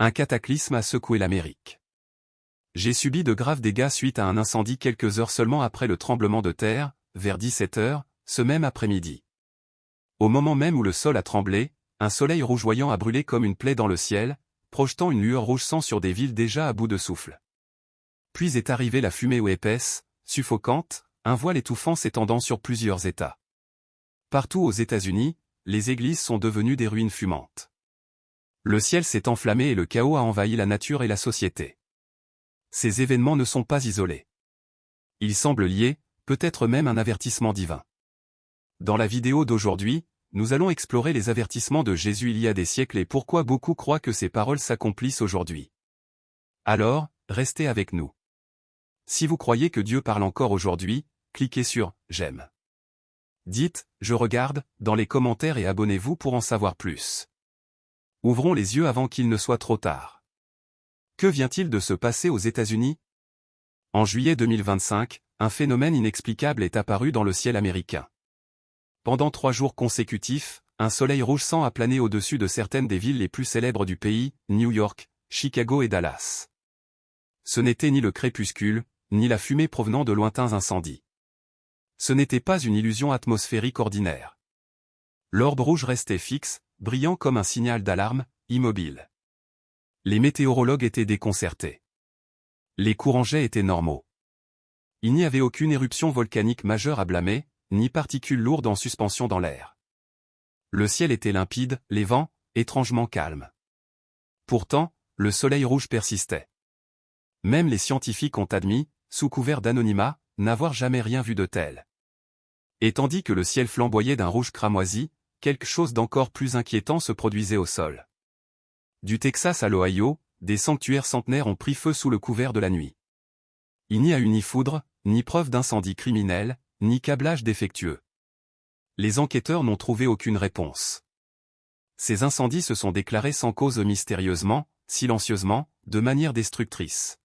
Un cataclysme a secoué l'Amérique. J'ai subi de graves dégâts suite à un incendie quelques heures seulement après le tremblement de terre, vers 17 heures, ce même après-midi. Au moment même où le sol a tremblé, un soleil rougeoyant a brûlé comme une plaie dans le ciel, projetant une lueur rouge sang sur des villes déjà à bout de souffle. Puis est arrivée la fumée épaisse, suffocante, un voile étouffant s'étendant sur plusieurs États. Partout aux États-Unis, les églises sont devenues des ruines fumantes. Le ciel s'est enflammé et le chaos a envahi la nature et la société. Ces événements ne sont pas isolés. Ils semblent liés, peut-être même un avertissement divin. Dans la vidéo d'aujourd'hui, nous allons explorer les avertissements de Jésus il y a des siècles et pourquoi beaucoup croient que ces paroles s'accomplissent aujourd'hui. Alors, restez avec nous. Si vous croyez que Dieu parle encore aujourd'hui, cliquez sur « J'aime ». Dites « Je regarde » dans les commentaires et abonnez-vous pour en savoir plus. Ouvrons les yeux avant qu'il ne soit trop tard. Que vient-il de se passer aux États-Unis? En juillet 2025, un phénomène inexplicable est apparu dans le ciel américain. Pendant 3 jours consécutifs, un soleil rouge sang a plané au-dessus de certaines des villes les plus célèbres du pays, New York, Chicago et Dallas. Ce n'était ni le crépuscule, ni la fumée provenant de lointains incendies. Ce n'était pas une illusion atmosphérique ordinaire. L'orbe rouge restait fixe, brillant comme un signal d'alarme, immobile. Les météorologues étaient déconcertés. Les courants jets étaient normaux. Il n'y avait aucune éruption volcanique majeure à blâmer, ni particules lourdes en suspension dans l'air. Le ciel était limpide, les vents, étrangement calmes. Pourtant, le soleil rouge persistait. Même les scientifiques ont admis, sous couvert d'anonymat, n'avoir jamais rien vu de tel. Et tandis que le ciel flamboyait d'un rouge cramoisi, quelque chose d'encore plus inquiétant se produisait au sol. Du Texas à l'Ohio, des sanctuaires centenaires ont pris feu sous le couvert de la nuit. Il n'y a eu ni foudre, ni preuve d'incendie criminel, ni câblage défectueux. Les enquêteurs n'ont trouvé aucune réponse. Ces incendies se sont déclarés sans cause mystérieusement, silencieusement, de manière destructrice.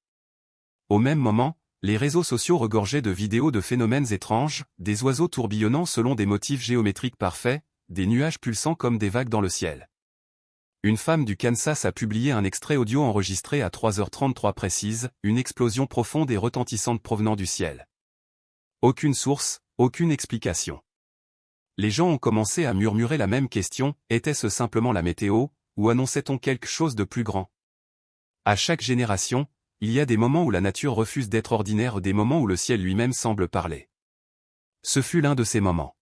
Au même moment, les réseaux sociaux regorgeaient de vidéos de phénomènes étranges, des oiseaux tourbillonnant selon des motifs géométriques parfaits, des nuages pulsant comme des vagues dans le ciel. Une femme du Kansas a publié un extrait audio enregistré à 3h33 précise, une explosion profonde et retentissante provenant du ciel. Aucune source, aucune explication. Les gens ont commencé à murmurer la même question, était-ce simplement la météo, ou annonçait-on quelque chose de plus grand? À chaque génération, il y a des moments où la nature refuse d'être ordinaire, des moments où le ciel lui-même semble parler. Ce fut l'un de ces moments.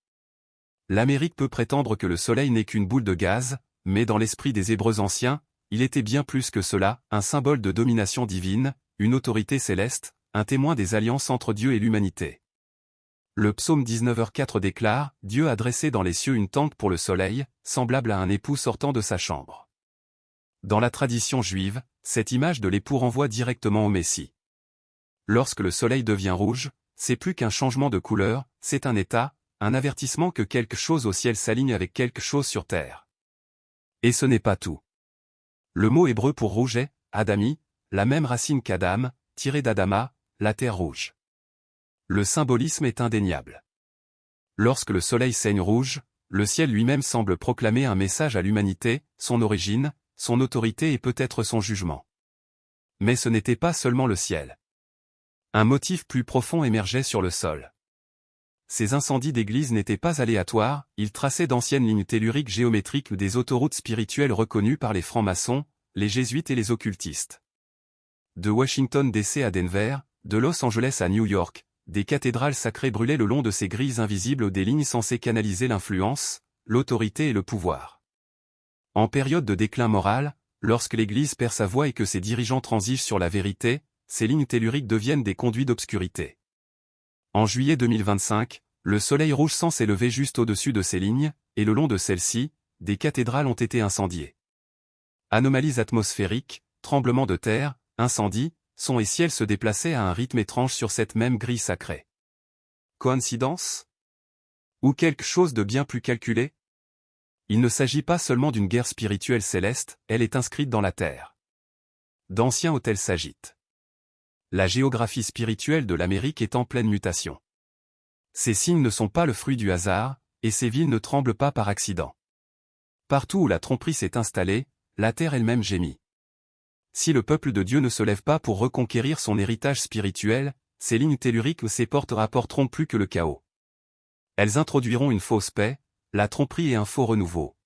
L'Amérique peut prétendre que le soleil n'est qu'une boule de gaz, mais dans l'esprit des Hébreux anciens, il était bien plus que cela, un symbole de domination divine, une autorité céleste, un témoin des alliances entre Dieu et l'humanité. Le psaume 19h4 déclare « Dieu a dressé dans les cieux une tente pour le soleil, semblable à un époux sortant de sa chambre ». Dans la tradition juive, cette image de l'époux renvoie directement au Messie. Lorsque le soleil devient rouge, c'est plus qu'un changement de couleur, c'est un état, un avertissement que quelque chose au ciel s'aligne avec quelque chose sur terre. Et ce n'est pas tout. Le mot hébreu pour rouge est « Adami », la même racine qu'Adam, tiré d'Adama, la terre rouge. Le symbolisme est indéniable. Lorsque le soleil saigne rouge, le ciel lui-même semble proclamer un message à l'humanité, son origine, son autorité et peut-être son jugement. Mais ce n'était pas seulement le ciel. Un motif plus profond émergeait sur le sol. Ces incendies d'église n'étaient pas aléatoires, ils traçaient d'anciennes lignes telluriques géométriques ou des autoroutes spirituelles reconnues par les francs-maçons, les jésuites et les occultistes. De Washington DC à Denver, de Los Angeles à New York, des cathédrales sacrées brûlaient le long de ces grilles invisibles des lignes censées canaliser l'influence, l'autorité et le pouvoir. En période de déclin moral, lorsque l'Église perd sa voix et que ses dirigeants transigent sur la vérité, ces lignes telluriques deviennent des conduits d'obscurité. En juillet 2025, le soleil rouge sang s'est levé juste au-dessus de ces lignes, et le long de celles-ci, des cathédrales ont été incendiées. Anomalies atmosphériques, tremblements de terre, incendies, son et ciel se déplaçaient à un rythme étrange sur cette même grille sacrée. Coïncidence? Ou quelque chose de bien plus calculé? Il ne s'agit pas seulement d'une guerre spirituelle céleste, elle est inscrite dans la terre. D'anciens autels s'agitent. La géographie spirituelle de l'Amérique est en pleine mutation. Ces signes ne sont pas le fruit du hasard, et ces villes ne tremblent pas par accident. Partout où la tromperie s'est installée, la terre elle-même gémit. si le peuple de Dieu ne se lève pas pour reconquérir son héritage spirituel, ces lignes telluriques ou ces portes rapporteront plus que le chaos. Elles introduiront une fausse paix, la tromperie et un faux renouveau.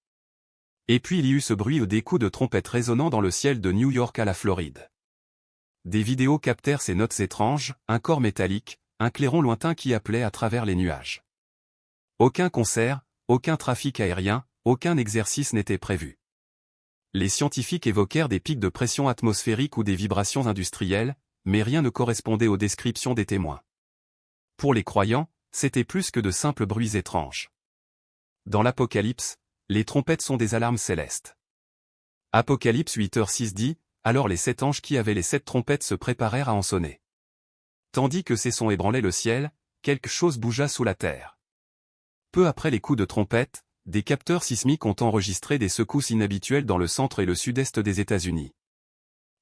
Et puis il y eut ce bruit des coups de trompette résonnant dans le ciel de New York à la Floride. Des vidéos captèrent ces notes étranges, un corps métallique, un clairon lointain qui appelait à travers les nuages. Aucun concert, aucun trafic aérien, aucun exercice n'était prévu. Les scientifiques évoquèrent des pics de pression atmosphérique ou des vibrations industrielles, mais rien ne correspondait aux descriptions des témoins. Pour les croyants, c'était plus que de simples bruits étranges. Dans l'Apocalypse, les trompettes sont des alarmes célestes. Apocalypse 8h6 dit, « Alors les 7 anges qui avaient les 7 trompettes se préparèrent à en sonner. Tandis que ces sons ébranlaient le ciel, quelque chose bougea sous la terre. Peu après les coups de trompette, des capteurs sismiques ont enregistré des secousses inhabituelles dans le centre et le sud-est des États-Unis.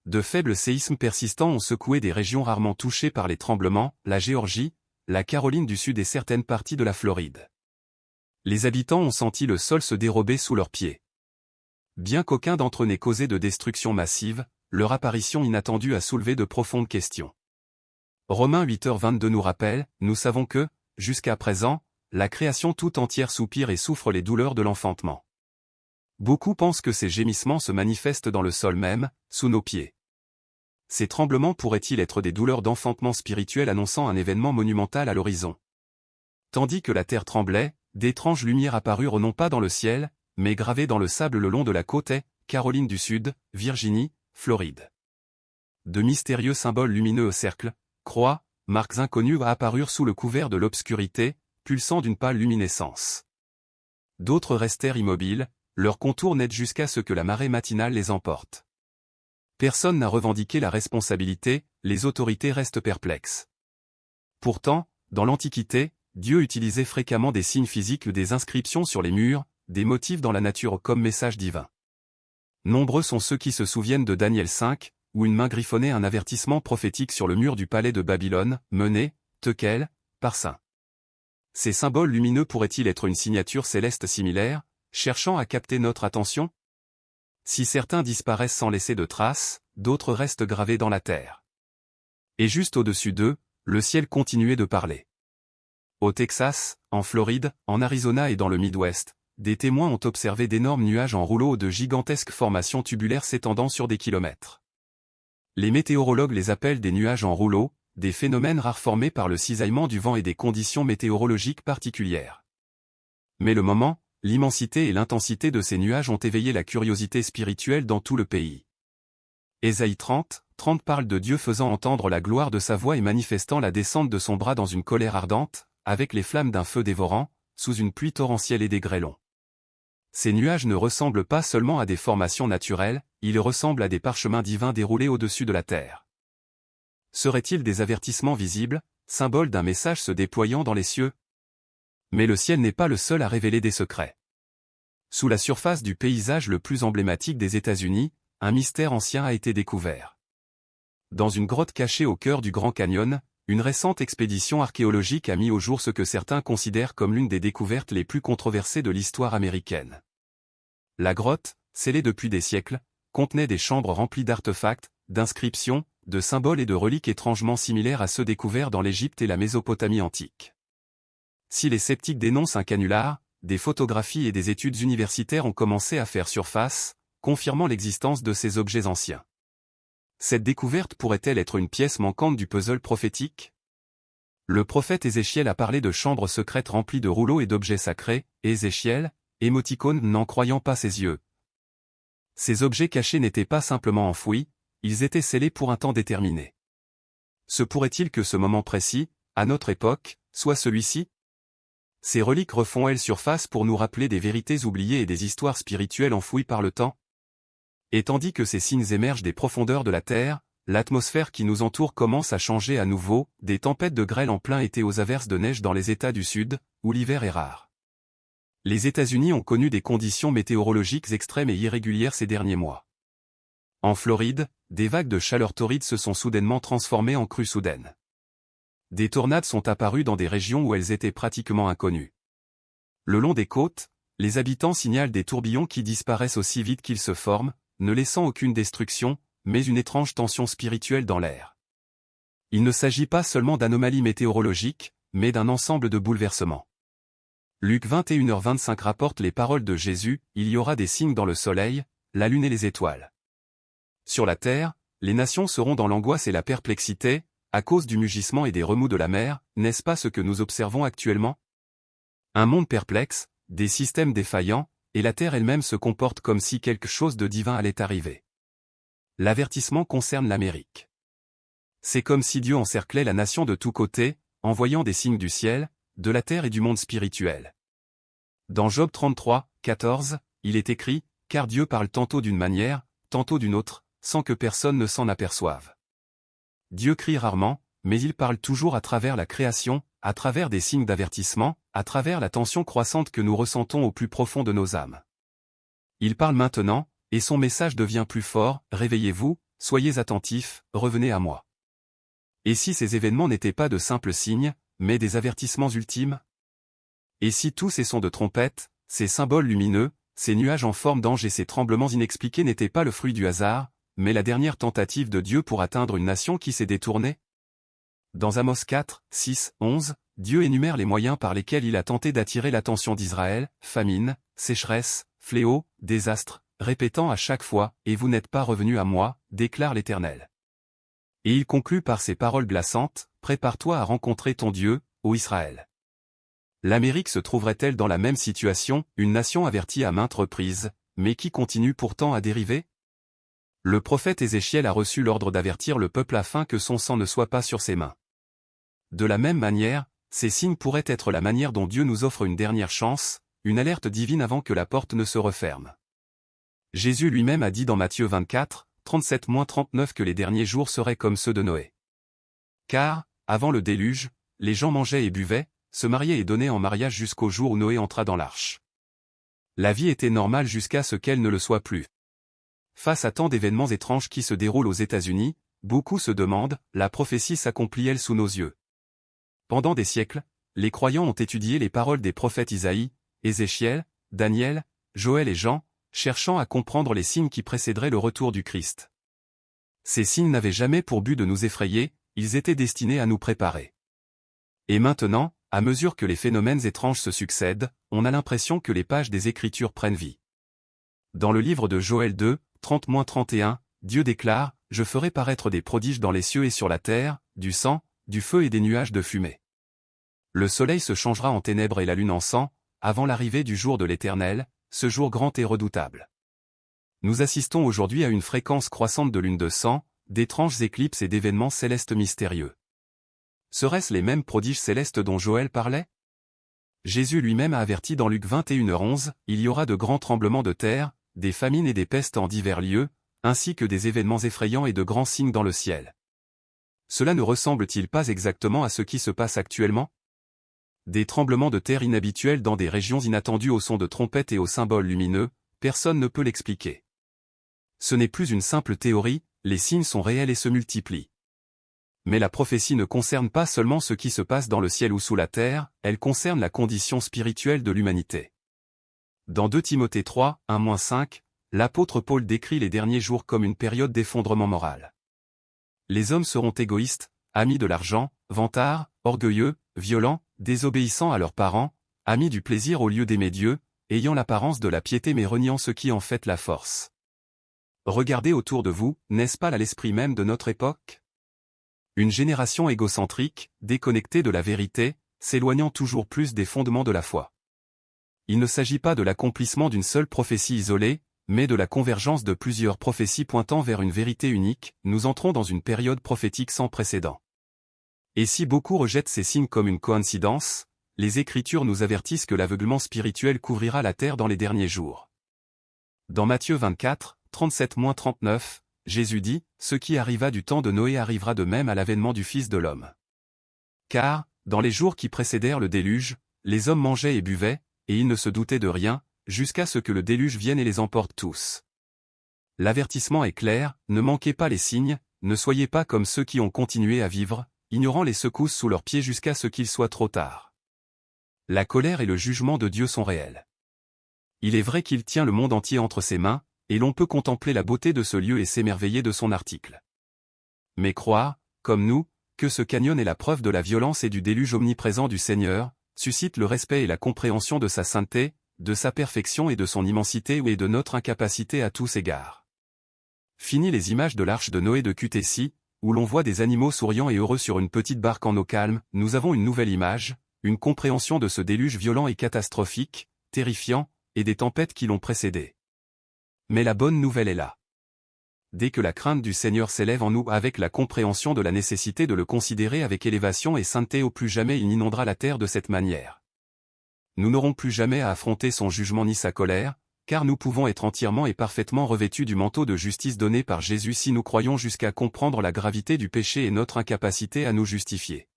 De faibles séismes persistants ont secoué des régions rarement touchées par les tremblements, la Géorgie, la Caroline du Sud et certaines parties de la Floride. Les habitants ont senti le sol se dérober sous leurs pieds. Bien qu'aucun d'entre eux n'ait causé de destruction massive, leur apparition inattendue a soulevé de profondes questions. Romains 8h22 nous rappelle, nous savons que, jusqu'à présent, la création tout entière soupire et souffre les douleurs de l'enfantement. Beaucoup pensent que ces gémissements se manifestent dans le sol même, sous nos pieds. Ces tremblements pourraient-ils être des douleurs d'enfantement spirituel annonçant un événement monumental à l'horizon? Tandis que la terre tremblait, d'étranges lumières apparurent non pas dans le ciel, mais gravées dans le sable le long de la côte est, Caroline du Sud, Virginie, Floride. De mystérieux symboles lumineux au cercle, croix, marques inconnues apparurent sous le couvert de l'obscurité, pulsant d'une pâle luminescence. D'autres restèrent immobiles, leurs contours nets jusqu'à ce que la marée matinale les emporte. Personne n'a revendiqué la responsabilité, les autorités restent perplexes. Pourtant, dans l'Antiquité, Dieu utilisait fréquemment des signes physiques ou des inscriptions sur les murs, des motifs dans la nature comme message divin. Nombreux sont ceux qui se souviennent de Daniel 5, où une main griffonnait un avertissement prophétique sur le mur du palais de Babylone, mené, Tekel, par saint. Ces symboles lumineux pourraient-ils être une signature céleste similaire, cherchant à capter notre attention? Si certains disparaissent sans laisser de traces, d'autres restent gravés dans la terre. Et juste au-dessus d'eux, le ciel continuait de parler. Au Texas, en Floride, en Arizona et dans le Midwest, des témoins ont observé d'énormes nuages en rouleau ou de gigantesques formations tubulaires s'étendant sur des kilomètres. Les météorologues les appellent des nuages en rouleau, des phénomènes rares formés par le cisaillement du vent et des conditions météorologiques particulières. Mais le moment, l'immensité et l'intensité de ces nuages ont éveillé la curiosité spirituelle dans tout le pays. Ésaïe 30 parle de Dieu faisant entendre la gloire de sa voix et manifestant la descente de son bras dans une colère ardente, avec les flammes d'un feu dévorant, sous une pluie torrentielle et des grêlons. Ces nuages ne ressemblent pas seulement à des formations naturelles, ils ressemblent à des parchemins divins déroulés au-dessus de la terre. Seraient-ils des avertissements visibles, symboles d'un message se déployant dans les cieux? Mais le ciel n'est pas le seul à révéler des secrets. Sous la surface du paysage le plus emblématique des États-Unis, un mystère ancien a été découvert. Dans une grotte cachée au cœur du Grand Canyon, une récente expédition archéologique a mis au jour ce que certains considèrent comme l'une des découvertes les plus controversées de l'histoire américaine. La grotte, scellée depuis des siècles, contenait des chambres remplies d'artefacts, d'inscriptions, de symboles et de reliques étrangement similaires à ceux découverts dans l'Égypte et la Mésopotamie antique. Si les sceptiques dénoncent un canular, des photographies et des études universitaires ont commencé à faire surface, confirmant l'existence de ces objets anciens. Cette découverte pourrait-elle être une pièce manquante du puzzle prophétique? Le prophète Ézéchiel a parlé de chambres secrètes remplies de rouleaux et d'objets sacrés, Ézéchiel, émoticône n'en croyant pas ses yeux. Ces objets cachés n'étaient pas simplement enfouis, ils étaient scellés pour un temps déterminé. Se pourrait-il que ce moment précis, à notre époque, soit celui-ci? Ces reliques refont-elles surface pour nous rappeler des vérités oubliées et des histoires spirituelles enfouies par le temps? Et tandis que ces signes émergent des profondeurs de la Terre, l'atmosphère qui nous entoure commence à changer à nouveau, des tempêtes de grêle en plein été aux averses de neige dans les États du Sud, où l'hiver est rare. Les États-Unis ont connu des conditions météorologiques extrêmes et irrégulières ces derniers mois. En Floride, des vagues de chaleur torride se sont soudainement transformées en crues soudaines. Des tornades sont apparues dans des régions où elles étaient pratiquement inconnues. Le long des côtes, les habitants signalent des tourbillons qui disparaissent aussi vite qu'ils se forment, ne laissant aucune destruction, mais une étrange tension spirituelle dans l'air. Il ne s'agit pas seulement d'anomalies météorologiques, mais d'un ensemble de bouleversements. Luc 21h25 rapporte les paroles de Jésus, « Il y aura des signes dans le soleil, la lune et les étoiles. » Sur la terre, les nations seront dans l'angoisse et la perplexité, à cause du mugissement et des remous de la mer, n'est-ce pas ce que nous observons actuellement? Un monde perplexe, des systèmes défaillants, et la terre elle-même se comporte comme si quelque chose de divin allait arriver. L'avertissement concerne l'Amérique. C'est comme si Dieu encerclait la nation de tous côtés, envoyant des signes du ciel, de la terre et du monde spirituel. Dans Job 33, 14, il est écrit, « Car Dieu parle tantôt d'une manière, tantôt d'une autre, sans que personne ne s'en aperçoive. » Dieu crie rarement, mais il parle toujours à travers la création, à travers des signes d'avertissement, à travers la tension croissante que nous ressentons au plus profond de nos âmes. Il parle maintenant, et son message devient plus fort, « Réveillez-vous, soyez attentifs, revenez à moi. » Et si ces événements n'étaient pas de simples signes, mais des avertissements ultimes? Et si tous ces sons de trompette, ces symboles lumineux, ces nuages en forme d'anges et ces tremblements inexpliqués n'étaient pas le fruit du hasard, mais la dernière tentative de Dieu pour atteindre une nation qui s'est détournée? Dans Amos 4, 6, 11, Dieu énumère les moyens par lesquels il a tenté d'attirer l'attention d'Israël, famine, sécheresse, fléau, désastre, répétant à chaque fois, « Et vous n'êtes pas revenus à moi, déclare l'Éternel. » Et il conclut par ces paroles glaçantes, « Prépare-toi à rencontrer ton Dieu, ô Israël. » L'Amérique se trouverait-elle dans la même situation, une nation avertie à maintes reprises, mais qui continue pourtant à dériver? Le prophète Ézéchiel a reçu l'ordre d'avertir le peuple afin que son sang ne soit pas sur ses mains. De la même manière, ces signes pourraient être la manière dont Dieu nous offre une dernière chance, une alerte divine avant que la porte ne se referme. Jésus lui-même a dit dans Matthieu 24, 37-39 que les derniers jours seraient comme ceux de Noé. Car, avant le déluge, les gens mangeaient et buvaient, se mariaient et donnaient en mariage jusqu'au jour où Noé entra dans l'arche. La vie était normale jusqu'à ce qu'elle ne le soit plus. Face à tant d'événements étranges qui se déroulent aux États-Unis, beaucoup se demandent, la prophétie s'accomplit-elle sous nos yeux? Pendant des siècles, les croyants ont étudié les paroles des prophètes Isaïe, Ézéchiel, Daniel, Joël et Jean, cherchant à comprendre les signes qui précéderaient le retour du Christ. Ces signes n'avaient jamais pour but de nous effrayer, ils étaient destinés à nous préparer. Et maintenant, à mesure que les phénomènes étranges se succèdent, on a l'impression que les pages des Écritures prennent vie. Dans le livre de Joël 2, 30-31, Dieu déclare, « Je ferai paraître des prodiges dans les cieux et sur la terre, du sang, du feu et des nuages de fumée. Le soleil se changera en ténèbres et la lune en sang, avant l'arrivée du jour de l'Éternel, ce jour grand et redoutable. » Nous assistons aujourd'hui à une fréquence croissante de lunes de sang, d'étranges éclipses et d'événements célestes mystérieux. Seraient-ce les mêmes prodiges célestes dont Joël parlait? Jésus lui-même a averti dans Luc 21h11, « Il y aura de grands tremblements de terre, des famines et des pestes en divers lieux, ainsi que des événements effrayants et de grands signes dans le ciel. » Cela ne ressemble-t-il pas exactement à ce qui se passe actuellement? Des tremblements de terre inhabituels dans des régions inattendues au son de trompettes et aux symboles lumineux, personne ne peut l'expliquer. Ce n'est plus une simple théorie, les signes sont réels et se multiplient. Mais la prophétie ne concerne pas seulement ce qui se passe dans le ciel ou sous la terre, elle concerne la condition spirituelle de l'humanité. Dans 2 Timothée 3, 1-5, l'apôtre Paul décrit les derniers jours comme une période d'effondrement moral. Les hommes seront égoïstes, amis de l'argent, vantards, orgueilleux, violents, désobéissants à leurs parents, amis du plaisir au lieu d'aimer Dieu, ayant l'apparence de la piété mais reniant ce qui en fait la force. Regardez autour de vous, n'est-ce pas là l'esprit même de notre époque? Une génération égocentrique, déconnectée de la vérité, s'éloignant toujours plus des fondements de la foi. Il ne s'agit pas de l'accomplissement d'une seule prophétie isolée, mais de la convergence de plusieurs prophéties pointant vers une vérité unique, nous entrons dans une période prophétique sans précédent. Et si beaucoup rejettent ces signes comme une coïncidence, les Écritures nous avertissent que l'aveuglement spirituel couvrira la terre dans les derniers jours. Dans Matthieu 24, 37-39, Jésus dit, « Ce qui arriva du temps de Noé arrivera de même à l'avènement du Fils de l'homme. Car, dans les jours qui précédèrent le déluge, les hommes mangeaient et buvaient, et ils ne se doutaient de rien, jusqu'à ce que le déluge vienne et les emporte tous. » L'avertissement est clair, ne manquez pas les signes, ne soyez pas comme ceux qui ont continué à vivre, ignorant les secousses sous leurs pieds jusqu'à ce qu'il soit trop tard. La colère et le jugement de Dieu sont réels. Il est vrai qu'il tient le monde entier entre ses mains, Et l'on peut contempler la beauté de ce lieu et s'émerveiller de son article. Mais croire, comme nous, que ce canyon est la preuve de la violence et du déluge omniprésent du Seigneur, suscite le respect et la compréhension de sa sainteté, de sa perfection et de son immensité et de notre incapacité à tous égards. Fini les images de l'arche de Noé de QTC, où l'on voit des animaux souriants et heureux sur une petite barque en eau calme, nous avons une nouvelle image, une compréhension de ce déluge violent et catastrophique, terrifiant, et des tempêtes qui l'ont précédé. Mais la bonne nouvelle est là. Dès que la crainte du Seigneur s'élève en nous avec la compréhension de la nécessité de le considérer avec élévation et sainteté, au plus jamais il n'inondera la terre de cette manière. Nous n'aurons plus jamais à affronter son jugement ni sa colère, car nous pouvons être entièrement et parfaitement revêtus du manteau de justice donné par Jésus si nous croyons jusqu'à comprendre la gravité du péché et notre incapacité à nous justifier.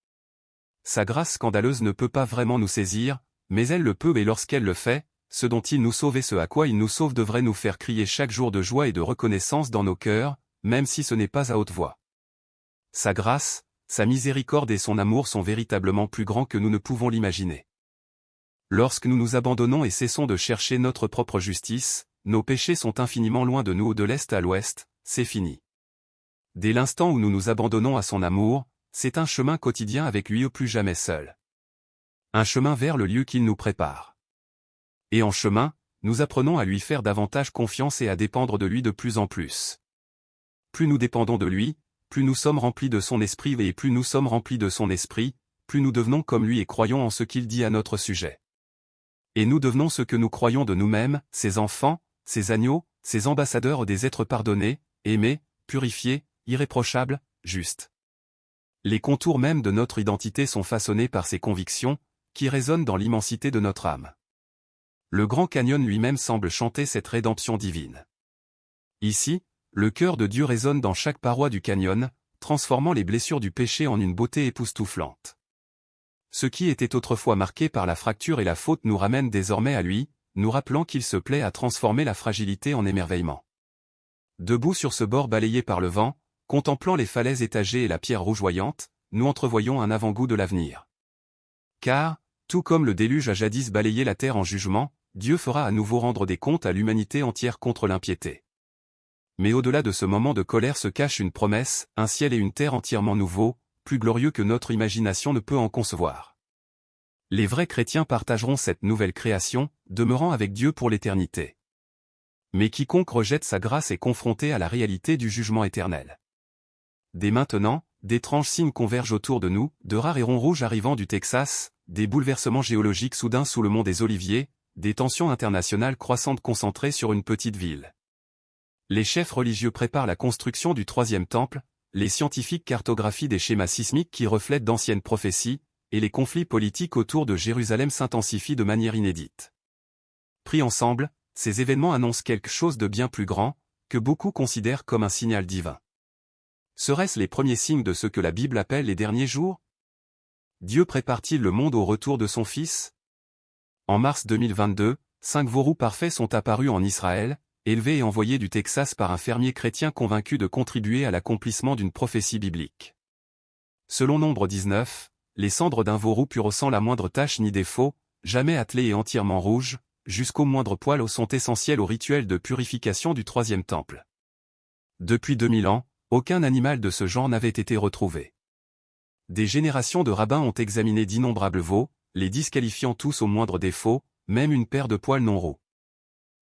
Sa grâce scandaleuse ne peut pas vraiment nous saisir, mais elle le peut, et lorsqu'elle le fait, ce dont il nous sauve et ce à quoi il nous sauve devrait nous faire crier chaque jour de joie et de reconnaissance dans nos cœurs, même si ce n'est pas à haute voix. Sa grâce, sa miséricorde et son amour sont véritablement plus grands que nous ne pouvons l'imaginer. Lorsque nous nous abandonnons et cessons de chercher notre propre justice, nos péchés sont infiniment loin de nous, de l'est à l'ouest, c'est fini. Dès l'instant où nous nous abandonnons à son amour, c'est un chemin quotidien avec lui, au plus jamais seul. Un chemin vers le lieu qu'il nous prépare. Et en chemin, nous apprenons à lui faire davantage confiance et à dépendre de lui de plus en plus. Plus nous dépendons de lui, plus nous sommes remplis de son esprit, et plus nous sommes remplis de son esprit, plus nous devenons comme lui et croyons en ce qu'il dit à notre sujet. Et nous devenons ce que nous croyons de nous-mêmes, ses enfants, ses agneaux, ses ambassadeurs des êtres pardonnés, aimés, purifiés, irréprochables, justes. Les contours mêmes de notre identité sont façonnés par ces convictions, qui résonnent dans l'immensité de notre âme. Le Grand Canyon lui-même semble chanter cette rédemption divine. Ici, le cœur de Dieu résonne dans chaque paroi du canyon, transformant les blessures du péché en une beauté époustouflante. Ce qui était autrefois marqué par la fracture et la faute nous ramène désormais à lui, nous rappelant qu'il se plaît à transformer la fragilité en émerveillement. Debout sur ce bord balayé par le vent, contemplant les falaises étagées et la pierre rougeoyante, nous entrevoyons un avant-goût de l'avenir. Car, tout comme le déluge a jadis balayé la terre en jugement, Dieu fera à nouveau rendre des comptes à l'humanité entière contre l'impiété. Mais au-delà de ce moment de colère se cache une promesse, un ciel et une terre entièrement nouveaux, plus glorieux que notre imagination ne peut en concevoir. Les vrais chrétiens partageront cette nouvelle création, demeurant avec Dieu pour l'éternité. Mais quiconque rejette sa grâce est confronté à la réalité du jugement éternel. Dès maintenant, d'étranges signes convergent autour de nous, de rares hérons rouges arrivant du Texas, des bouleversements géologiques soudains sous le mont des Oliviers, des tensions internationales croissantes concentrées sur une petite ville. Les chefs religieux préparent la construction du troisième temple, les scientifiques cartographient des schémas sismiques qui reflètent d'anciennes prophéties, et les conflits politiques autour de Jérusalem s'intensifient de manière inédite. Pris ensemble, ces événements annoncent quelque chose de bien plus grand, que beaucoup considèrent comme un signal divin. Seraient-ce les premiers signes de ce que la Bible appelle les derniers jours? Dieu prépare-t-il le monde au retour de son Fils? En mars 2022, 5 veaux roux parfaits sont apparus en Israël, élevés et envoyés du Texas par un fermier chrétien convaincu de contribuer à l'accomplissement d'une prophétie biblique. Selon Nombre 19, les cendres d'un veau roux pur sans la moindre tache ni défaut, jamais attelé et entièrement rouge, jusqu'au moindre poil sont essentiels au rituel de purification du troisième temple. Depuis 2000 ans, aucun animal de ce genre n'avait été retrouvé. Des générations de rabbins ont examiné d'innombrables veaux, les disqualifiant tous au moindre défaut, même une paire de poils non roux.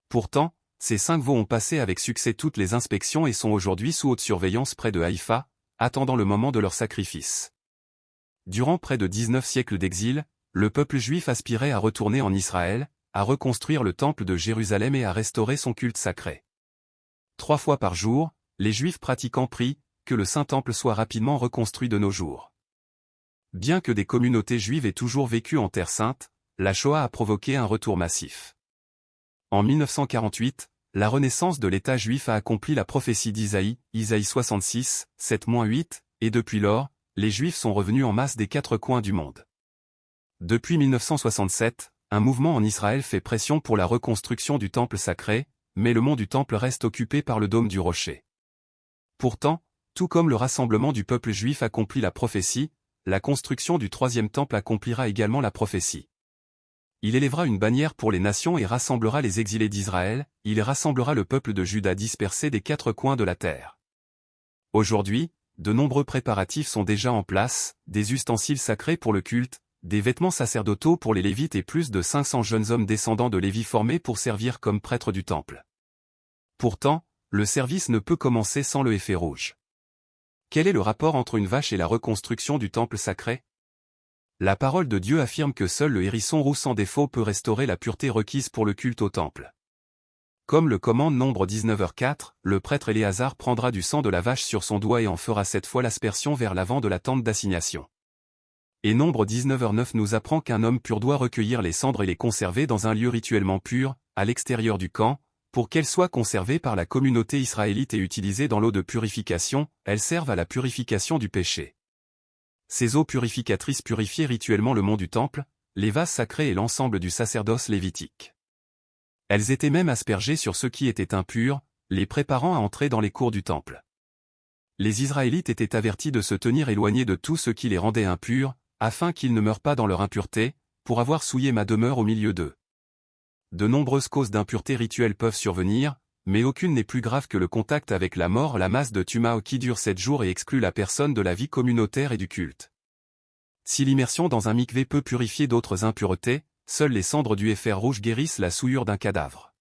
Pourtant, ces 5 veaux ont passé avec succès toutes les inspections et sont aujourd'hui sous haute surveillance près de Haïfa, attendant le moment de leur sacrifice. Durant près de 19 siècles d'exil, le peuple juif aspirait à retourner en Israël, à reconstruire le temple de Jérusalem et à restaurer son culte sacré. 3 fois par jour, les Juifs pratiquants prient que le Saint-Temple soit rapidement reconstruit de nos jours. Bien que des communautés juives aient toujours vécu en Terre Sainte, la Shoah a provoqué un retour massif. En 1948, la renaissance de l'État juif a accompli la prophétie d'Isaïe, Isaïe 66, 7-8, et depuis lors, les Juifs sont revenus en masse des 4 coins du monde. Depuis 1967, un mouvement en Israël fait pression pour la reconstruction du temple sacré, mais le mont du temple reste occupé par le dôme du rocher. Pourtant, tout comme le rassemblement du peuple juif accomplit la prophétie, la construction du troisième temple accomplira également la prophétie. Il élèvera une bannière pour les nations et rassemblera les exilés d'Israël, il rassemblera le peuple de Juda dispersé des quatre coins de la terre. Aujourd'hui, de nombreux préparatifs sont déjà en place, des ustensiles sacrés pour le culte, des vêtements sacerdotaux pour les Lévites et plus de 500 jeunes hommes descendants de Lévi formés pour servir comme prêtres du temple. Pourtant, le service ne peut commencer sans le effet rouge. Quel est le rapport entre une vache et la reconstruction du temple sacré? La parole de Dieu affirme que seul le hérisson roux sans défaut peut restaurer la pureté requise pour le culte au temple. Comme le commande Nombre 19h4, le prêtre Éléazar prendra du sang de la vache sur son doigt et en fera 7 fois l'aspersion vers l'avant de la tente d'assignation. Et Nombre 19h9 nous apprend qu'un homme pur doit recueillir les cendres et les conserver dans un lieu rituellement pur, à l'extérieur du camp, pour qu'elles soient conservées par la communauté israélite et utilisées dans l'eau de purification, elles servent à la purification du péché. Ces eaux purificatrices purifiaient rituellement le mont du temple, les vases sacrés et l'ensemble du sacerdoce lévitique. Elles étaient même aspergées sur ceux qui étaient impurs, les préparant à entrer dans les cours du temple. Les Israélites étaient avertis de se tenir éloignés de tout ce qui les rendait impurs, afin qu'ils ne meurent pas dans leur impureté, pour avoir souillé ma demeure au milieu d'eux. De nombreuses causes d'impureté rituelle peuvent survenir, mais aucune n'est plus grave que le contact avec la mort, la masse de Tumao qui dure 7 jours et exclut la personne de la vie communautaire et du culte. Si l'immersion dans un mikvé peut purifier d'autres impuretés, seules les cendres du héfer rouge guérissent la souillure d'un cadavre.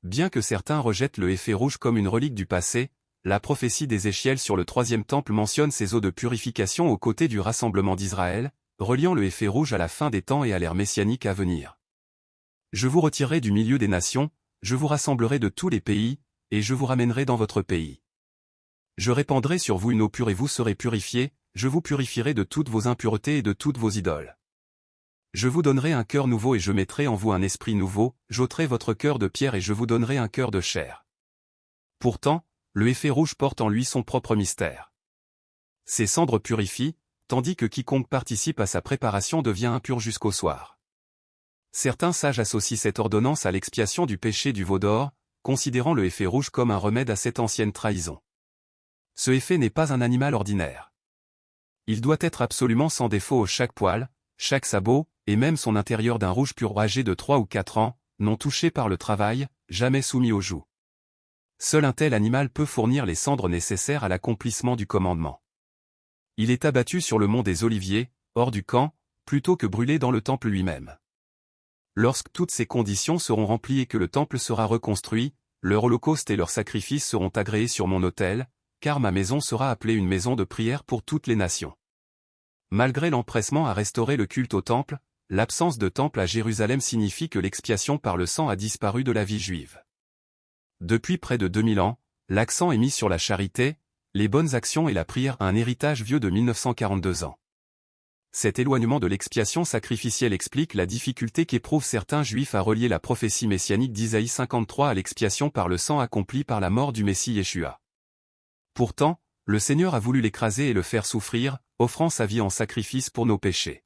Bien que certains rejettent le héfer rouge comme une relique du passé, la prophétie d'Ézéchiel sur le troisième temple mentionne ces eaux de purification aux côtés du rassemblement d'Israël, reliant le héfer rouge à la fin des temps et à l'ère messianique à venir. Je vous retirerai du milieu des nations, je vous rassemblerai de tous les pays, et je vous ramènerai dans votre pays. Je répandrai sur vous une eau pure et vous serez purifiés, je vous purifierai de toutes vos impuretés et de toutes vos idoles. Je vous donnerai un cœur nouveau et je mettrai en vous un esprit nouveau, j'ôterai votre cœur de pierre et je vous donnerai un cœur de chair. Pourtant, le héfer rouge porte en lui son propre mystère. Ses cendres purifient, tandis que quiconque participe à sa préparation devient impur jusqu'au soir. Certains sages associent cette ordonnance à l'expiation du péché du veau d'or, considérant le héfer rouge comme un remède à cette ancienne trahison. Ce héfer n'est pas un animal ordinaire. Il doit être absolument sans défaut chaque poil, chaque sabot, et même son intérieur d'un rouge pur âgé de 3 ou 4 ans, non touché par le travail, jamais soumis au joug. Seul un tel animal peut fournir les cendres nécessaires à l'accomplissement du commandement. Il est abattu sur le mont des Oliviers, hors du camp, plutôt que brûlé dans le temple lui-même. Lorsque toutes ces conditions seront remplies et que le temple sera reconstruit, leur holocauste et leurs sacrifices seront agréés sur mon autel, car ma maison sera appelée une maison de prière pour toutes les nations. Malgré l'empressement à restaurer le culte au temple, l'absence de temple à Jérusalem signifie que l'expiation par le sang a disparu de la vie juive. Depuis près de 2000 ans, l'accent est mis sur la charité, les bonnes actions et la prière, un héritage vieux de 1942 ans. Cet éloignement de l'expiation sacrificielle explique la difficulté qu'éprouvent certains juifs à relier la prophétie messianique d'Isaïe 53 à l'expiation par le sang accompli par la mort du Messie Yeshua. Pourtant, le Seigneur a voulu l'écraser et le faire souffrir, offrant sa vie en sacrifice pour nos péchés.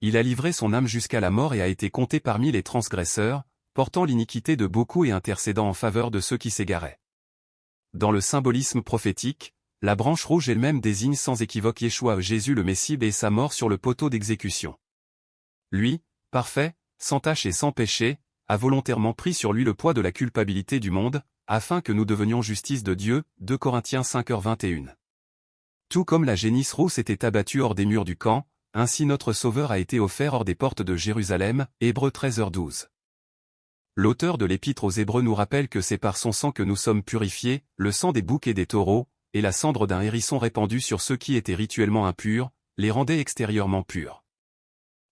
Il a livré son âme jusqu'à la mort et a été compté parmi les transgresseurs, portant l'iniquité de beaucoup et intercédant en faveur de ceux qui s'égaraient. Dans le symbolisme prophétique, la branche rouge elle-même désigne sans équivoque Yeshua, Jésus le Messie et sa mort sur le poteau d'exécution. Lui, parfait, sans tache et sans péché, a volontairement pris sur lui le poids de la culpabilité du monde, afin que nous devenions justice de Dieu, 2 Corinthiens 5h21. Tout comme la génisse rousse était abattue hors des murs du camp, ainsi notre Sauveur a été offert hors des portes de Jérusalem, Hébreux 13h12. L'auteur de l'Épître aux Hébreux nous rappelle que c'est par son sang que nous sommes purifiés, le sang des boucs et des taureaux, et la cendre d'un hérisson répandue sur ceux qui étaient rituellement impurs, les rendait extérieurement purs.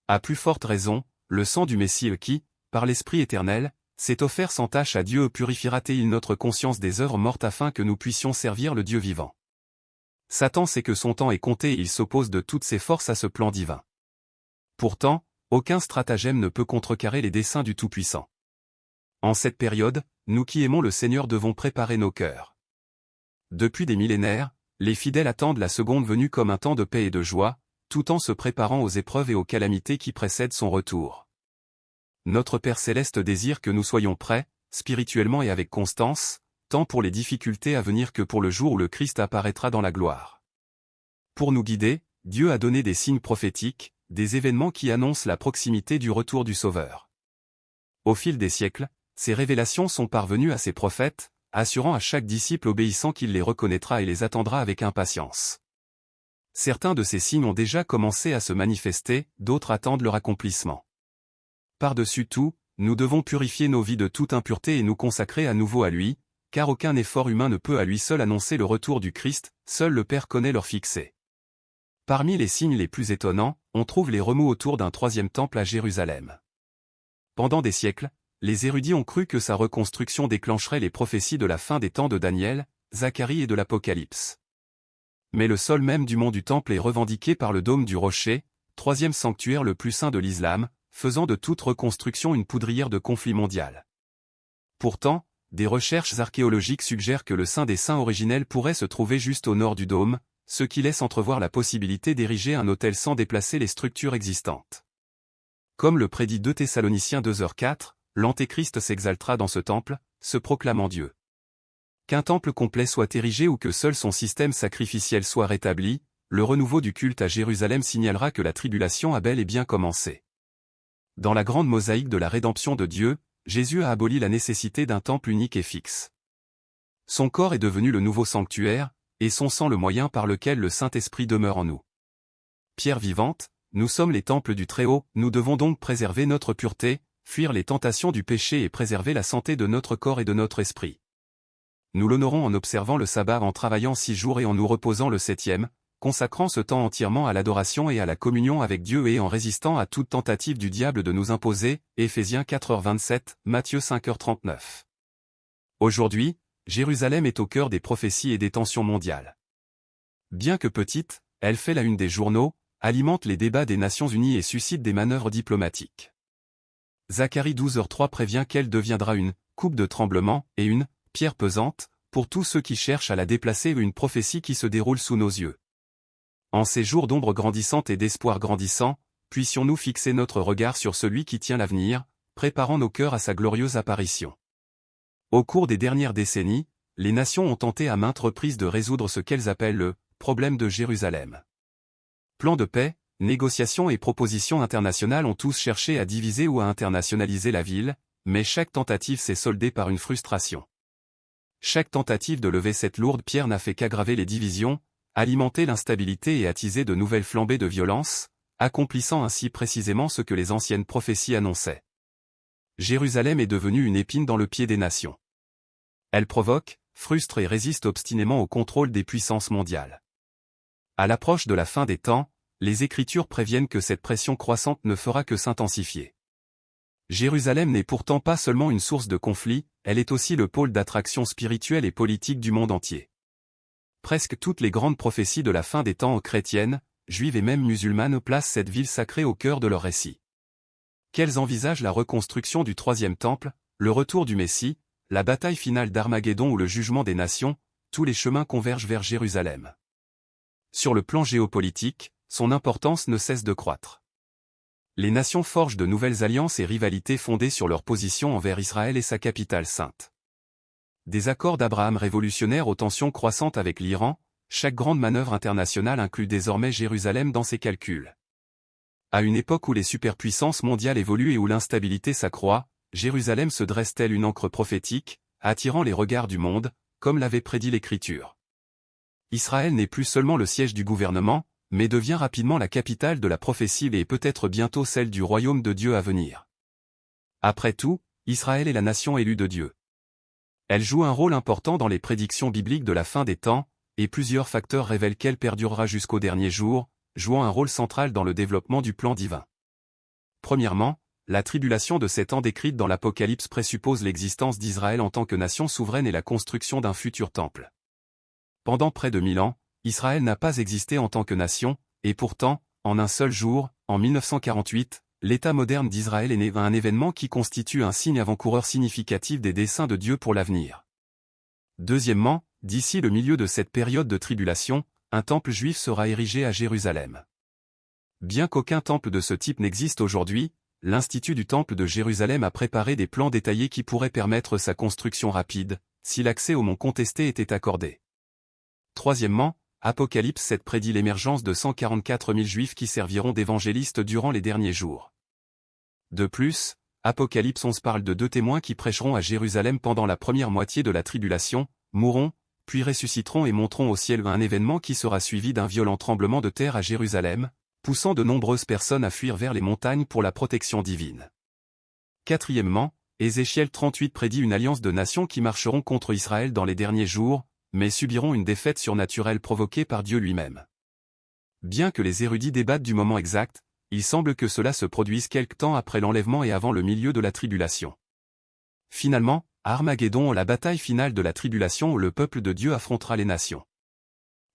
À plus forte raison, le sang du Messie qui, par l'Esprit éternel, s'est offert sans tache à Dieu purifiera-t-il notre conscience des œuvres mortes afin que nous puissions servir le Dieu vivant. Satan sait que son temps est compté et il s'oppose de toutes ses forces à ce plan divin. Pourtant, aucun stratagème ne peut contrecarrer les desseins du Tout-Puissant. En cette période, nous qui aimons le Seigneur devons préparer nos cœurs. Depuis des millénaires, les fidèles attendent la seconde venue comme un temps de paix et de joie, tout en se préparant aux épreuves et aux calamités qui précèdent son retour. Notre Père Céleste désire que nous soyons prêts, spirituellement et avec constance, tant pour les difficultés à venir que pour le jour où le Christ apparaîtra dans la gloire. Pour nous guider, Dieu a donné des signes prophétiques, des événements qui annoncent la proximité du retour du Sauveur. Au fil des siècles, ces révélations sont parvenues à ses prophètes, assurant à chaque disciple obéissant qu'il les reconnaîtra et les attendra avec impatience. Certains de ces signes ont déjà commencé à se manifester, d'autres attendent leur accomplissement. Par-dessus tout, nous devons purifier nos vies de toute impureté et nous consacrer à nouveau à lui, car aucun effort humain ne peut à lui seul annoncer le retour du Christ, seul le Père connaît leur fixé. Parmi les signes les plus étonnants, on trouve les remous autour d'un troisième temple à Jérusalem. Pendant des siècles, les érudits ont cru que sa reconstruction déclencherait les prophéties de la fin des temps de Daniel, Zacharie et de l'Apocalypse. Mais le sol même du mont du Temple est revendiqué par le dôme du rocher, troisième sanctuaire le plus saint de l'islam, faisant de toute reconstruction une poudrière de conflit mondial. Pourtant, des recherches archéologiques suggèrent que le Saint des Saints originel pourrait se trouver juste au nord du dôme, ce qui laisse entrevoir la possibilité d'ériger un autel sans déplacer les structures existantes. Comme le prédit 2 Thessaloniciens 2h4, l'Antéchrist s'exaltera dans ce temple, se proclamant Dieu. Qu'un temple complet soit érigé ou que seul son système sacrificiel soit rétabli, le renouveau du culte à Jérusalem signalera que la tribulation a bel et bien commencé. Dans la grande mosaïque de la rédemption de Dieu, Jésus a aboli la nécessité d'un temple unique et fixe. Son corps est devenu le nouveau sanctuaire, et son sang le moyen par lequel le Saint-Esprit demeure en nous. Pierre vivante, nous sommes les temples du Très-Haut, nous devons donc préserver notre pureté, fuir les tentations du péché et préserver la santé de notre corps et de notre esprit. Nous l'honorons en observant le sabbat, en travaillant 6 jours et en nous reposant le 7e, consacrant ce temps entièrement à l'adoration et à la communion avec Dieu et en résistant à toute tentative du diable de nous imposer, Éphésiens 4h27, Matthieu 5h39. Aujourd'hui, Jérusalem est au cœur des prophéties et des tensions mondiales. Bien que petite, elle fait la une des journaux, alimente les débats des Nations Unies et suscite des manœuvres diplomatiques. Zacharie 12h3 prévient qu'elle deviendra une « coupe de tremblement » et une « pierre pesante » pour tous ceux qui cherchent à la déplacer, une prophétie qui se déroule sous nos yeux. En ces jours d'ombre grandissante et d'espoir grandissant, puissions-nous fixer notre regard sur celui qui tient l'avenir, préparant nos cœurs à sa glorieuse apparition. Au cours des dernières décennies, les nations ont tenté à maintes reprises de résoudre ce qu'elles appellent le « problème de Jérusalem ». Plans de paix, négociations et propositions internationales ont tous cherché à diviser ou à internationaliser la ville, mais chaque tentative s'est soldée par une frustration. Chaque tentative de lever cette lourde pierre n'a fait qu'aggraver les divisions, alimenter l'instabilité et attiser de nouvelles flambées de violence, accomplissant ainsi précisément ce que les anciennes prophéties annonçaient. Jérusalem est devenue une épine dans le pied des nations. Elle provoque, frustre et résiste obstinément au contrôle des puissances mondiales. À l'approche de la fin des temps, les Écritures préviennent que cette pression croissante ne fera que s'intensifier. Jérusalem n'est pourtant pas seulement une source de conflit, elle est aussi le pôle d'attraction spirituelle et politique du monde entier. Presque toutes les grandes prophéties de la fin des temps chrétiennes, juives et même musulmanes placent cette ville sacrée au cœur de leur récit. Qu'elles envisagent la reconstruction du troisième temple, le retour du Messie, la bataille finale d'Armageddon ou le jugement des nations, tous les chemins convergent vers Jérusalem. Sur le plan géopolitique, son importance ne cesse de croître. Les nations forgent de nouvelles alliances et rivalités fondées sur leur position envers Israël et sa capitale sainte. Des accords d'Abraham révolutionnaires aux tensions croissantes avec l'Iran, chaque grande manœuvre internationale inclut désormais Jérusalem dans ses calculs. À une époque où les superpuissances mondiales évoluent et où l'instabilité s'accroît, Jérusalem se dresse telle une ancre prophétique, attirant les regards du monde, comme l'avait prédit l'Écriture. Israël n'est plus seulement le siège du gouvernement, mais devient rapidement la capitale de la prophétie et peut-être bientôt celle du royaume de Dieu à venir. Après tout, Israël est la nation élue de Dieu. Elle joue un rôle important dans les prédictions bibliques de la fin des temps, et plusieurs facteurs révèlent qu'elle perdurera jusqu'au dernier jour, jouant un rôle central dans le développement du plan divin. Premièrement, la tribulation de 7 ans décrite dans l'Apocalypse présuppose l'existence d'Israël en tant que nation souveraine et la construction d'un futur temple. Pendant près de 1000 ans, Israël n'a pas existé en tant que nation, et pourtant, en un seul jour, en 1948, l'État moderne d'Israël est né, un événement qui constitue un signe avant-coureur significatif des desseins de Dieu pour l'avenir. Deuxièmement, d'ici le milieu de cette période de tribulation, un temple juif sera érigé à Jérusalem. Bien qu'aucun temple de ce type n'existe aujourd'hui, l'Institut du Temple de Jérusalem a préparé des plans détaillés qui pourraient permettre sa construction rapide, si l'accès au mont contesté était accordé. Troisièmement, Apocalypse 7 prédit l'émergence de 144 000 Juifs qui serviront d'évangélistes durant les derniers jours. De plus, Apocalypse 11 parle de 2 témoins qui prêcheront à Jérusalem pendant la première moitié de la tribulation, mourront, puis ressusciteront et monteront au ciel un événement qui sera suivi d'un violent tremblement de terre à Jérusalem, poussant de nombreuses personnes à fuir vers les montagnes pour la protection divine. Quatrièmement, Ézéchiel 38 prédit une alliance de nations qui marcheront contre Israël dans les derniers jours, mais subiront une défaite surnaturelle provoquée par Dieu lui-même. Bien que les érudits débattent du moment exact, il semble que cela se produise quelque temps après l'enlèvement et avant le milieu de la tribulation. Finalement, Armageddon, la bataille finale de la tribulation où le peuple de Dieu affrontera les nations.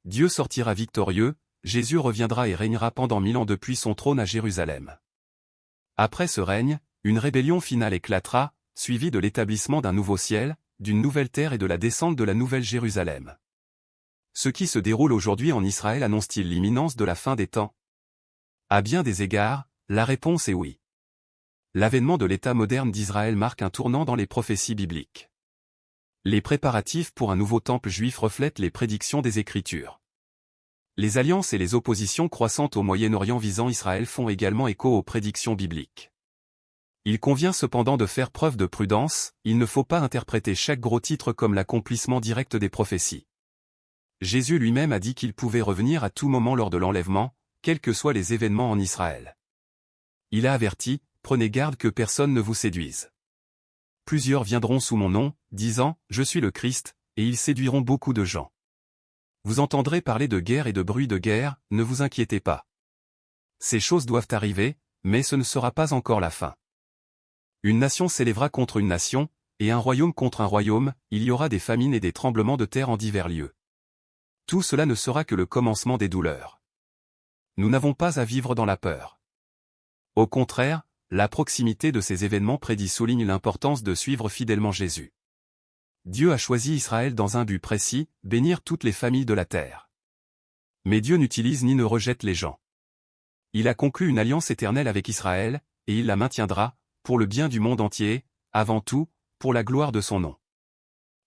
Dieu sortira victorieux, Jésus reviendra et régnera pendant 1000 ans depuis son trône à Jérusalem. Après ce règne, une rébellion finale éclatera, suivie de l'établissement d'un nouveau ciel, d'une nouvelle terre et de la descente de la nouvelle Jérusalem. Ce qui se déroule aujourd'hui en Israël annonce-t-il l'imminence de la fin des temps? À bien des égards, la réponse est oui. L'avènement de l'État moderne d'Israël marque un tournant dans les prophéties bibliques. Les préparatifs pour un nouveau temple juif reflètent les prédictions des Écritures. Les alliances et les oppositions croissantes au Moyen-Orient visant Israël font également écho aux prédictions bibliques. Il convient cependant de faire preuve de prudence, il ne faut pas interpréter chaque gros titre comme l'accomplissement direct des prophéties. Jésus lui-même a dit qu'il pouvait revenir à tout moment lors de l'enlèvement, quels que soient les événements en Israël. Il a averti, prenez garde que personne ne vous séduise. Plusieurs viendront sous mon nom, disant, je suis le Christ, et ils séduiront beaucoup de gens. Vous entendrez parler de guerre et de bruit de guerre, ne vous inquiétez pas. Ces choses doivent arriver, mais ce ne sera pas encore la fin. Une nation s'élèvera contre une nation, et un royaume contre un royaume, il y aura des famines et des tremblements de terre en divers lieux. Tout cela ne sera que le commencement des douleurs. Nous n'avons pas à vivre dans la peur. Au contraire, la proximité de ces événements prédits souligne l'importance de suivre fidèlement Jésus. Dieu a choisi Israël dans un but précis, bénir toutes les familles de la terre. Mais Dieu n'utilise ni ne rejette les gens. Il a conclu une alliance éternelle avec Israël, et il la maintiendra, pour le bien du monde entier, avant tout, pour la gloire de son nom.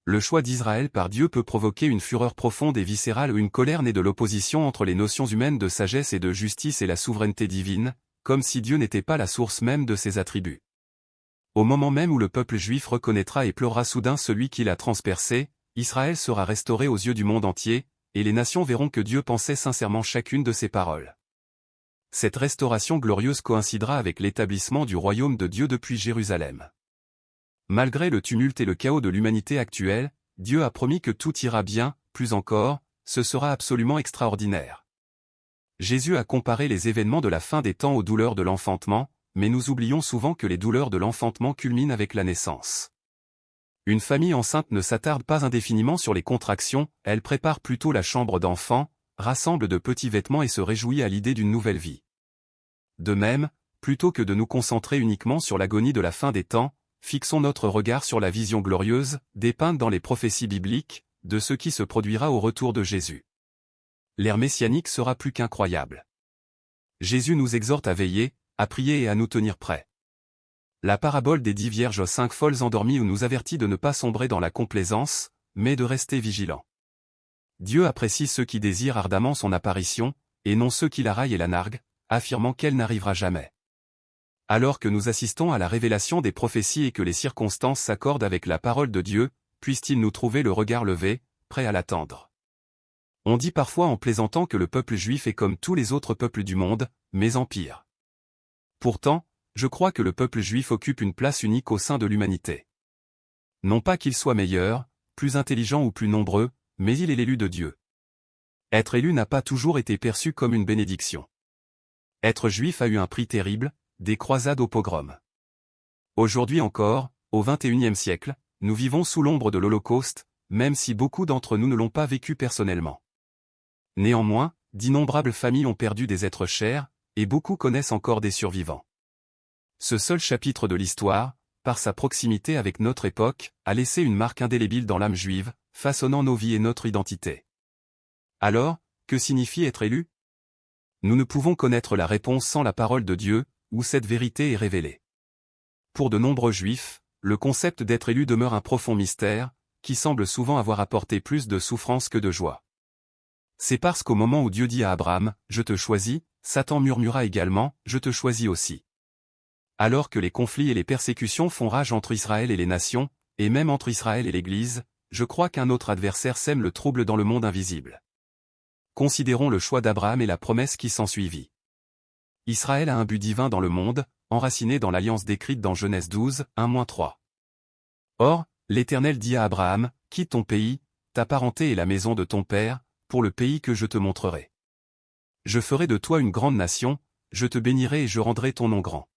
Le choix d'Israël par Dieu peut provoquer une fureur profonde et viscérale ou une colère née de l'opposition entre les notions humaines de sagesse et de justice et la souveraineté divine, comme si Dieu n'était pas la source même de ses attributs. Au moment même où le peuple juif reconnaîtra et pleurera soudain celui qui l'a transpercé, Israël sera restauré aux yeux du monde entier, et les nations verront que Dieu pensait sincèrement chacune de ses paroles. Cette restauration glorieuse coïncidera avec l'établissement du royaume de Dieu depuis Jérusalem. Malgré le tumulte et le chaos de l'humanité actuelle, Dieu a promis que tout ira bien, plus encore, ce sera absolument extraordinaire. Jésus a comparé les événements de la fin des temps aux douleurs de l'enfantement, mais nous oublions souvent que les douleurs de l'enfantement culminent avec la naissance. Une famille enceinte ne s'attarde pas indéfiniment sur les contractions, elle prépare plutôt la chambre d'enfant, rassemble de petits vêtements et se réjouit à l'idée d'une nouvelle vie. De même, plutôt que de nous concentrer uniquement sur l'agonie de la fin des temps, fixons notre regard sur la vision glorieuse, dépeinte dans les prophéties bibliques, de ce qui se produira au retour de Jésus. L'ère messianique sera plus qu'incroyable. Jésus nous exhorte à veiller, à prier et à nous tenir prêts. La parabole des 10 vierges aux 5 folles endormies nous avertit de ne pas sombrer dans la complaisance, mais de rester vigilants. Dieu apprécie ceux qui désirent ardemment son apparition, et non ceux qui la raillent et la narguent, affirmant qu'elle n'arrivera jamais. Alors que nous assistons à la révélation des prophéties et que les circonstances s'accordent avec la parole de Dieu, puisse-t-il nous trouver le regard levé, prêt à l'attendre. On dit parfois en plaisantant que le peuple juif est comme tous les autres peuples du monde, mais en pire. Pourtant, je crois que le peuple juif occupe une place unique au sein de l'humanité. Non pas qu'il soit meilleur, plus intelligent ou plus nombreux, mais il est l'élu de Dieu. Être élu n'a pas toujours été perçu comme une bénédiction. Être juif a eu un prix terrible, des croisades au pogrom. Aujourd'hui encore, au XXIe siècle, nous vivons sous l'ombre de l'Holocauste, même si beaucoup d'entre nous ne l'ont pas vécu personnellement. Néanmoins, d'innombrables familles ont perdu des êtres chers, et beaucoup connaissent encore des survivants. Ce seul chapitre de l'histoire, par sa proximité avec notre époque, a laissé une marque indélébile dans l'âme juive, façonnant nos vies et notre identité. Alors, que signifie être élu? Nous ne pouvons connaître la réponse sans la parole de Dieu, où cette vérité est révélée. Pour de nombreux juifs, le concept d'être élu demeure un profond mystère, qui semble souvent avoir apporté plus de souffrance que de joie. C'est parce qu'au moment où Dieu dit à Abraham, « Je te choisis », Satan murmura également, « Je te choisis aussi ». Alors que les conflits et les persécutions font rage entre Israël et les nations, et même entre Israël et l'Église, je crois qu'un autre adversaire sème le trouble dans le monde invisible. Considérons le choix d'Abraham et la promesse qui s'ensuivit. Israël a un but divin dans le monde, enraciné dans l'alliance décrite dans Genèse 12, 1-3. Or, l'Éternel dit à Abraham, « Quitte ton pays, ta parenté et la maison de ton père, pour le pays que je te montrerai. Je ferai de toi une grande nation, je te bénirai et je rendrai ton nom grand.